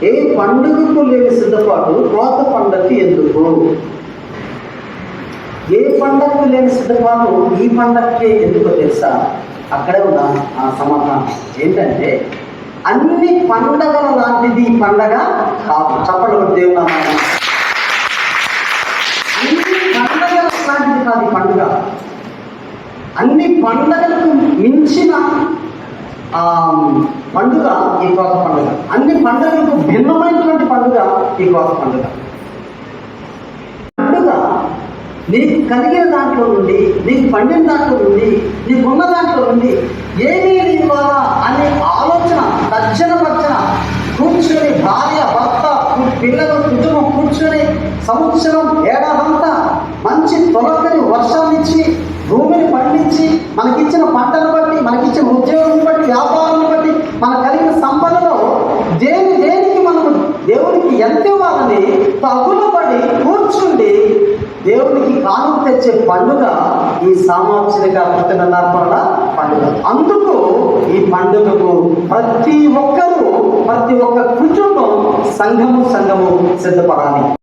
ఏ పండుగకు లేని సిద్ధపాటు కోత పండగకి ఎందుకు? ఏ పండగకు లేని సిద్ధపాటు ఈ పండగకే ఎందుకో తెలుసా? అక్కడే ఉన్న ఆ సమాధానం ఏంటంటే, అన్ని పండగల లాంటిది ఈ పండగ కాదు. చెప్పండి దేవుడు. అన్ని పండగల లాంటిది కాదు ఈ పండుగ. అన్ని పండగలకు మించిన పండుగ ఈ కోత పండుగ. అన్ని పండుగలకు భిన్నమైనటువంటి పండుగ ఈ కోత పండుగ. పండుగ నీకు కలిగిన దాంట్లో నుండి, నీకు పండిన దాంట్లో నుండి, నీకున్న దాంట్లో నుండి ఏమీ ఇవ్వాలా అనే ఆలోచన తర్జన కూర్చొని భార్య భర్త పిల్లలు కుటుంబం కూర్చొని సంవత్సరం ఏడాదంతా మంచి తొలకని వర్షాలు ఇచ్చి భూమిని పండించి మనకిచ్చిన పంటను బట్టి, మనకిచ్చిన ఉద్యోగం బట్టి, వ్యాపారం బట్టి, మనకు కలిగిన సంపదలో దేనికి మనము దేవునికి ఎంత ఇవ్వాలని తగులబడి కూర్చుండి దేవునికి కానుక తెచ్చే పండుగ ఈ సామాజిక పుట్టినర్పణ పండుగ. అందుకు ఈ పండుగకు ప్రతి ఒక్క కుటుంబం సంఘము సిద్ధపడాలి.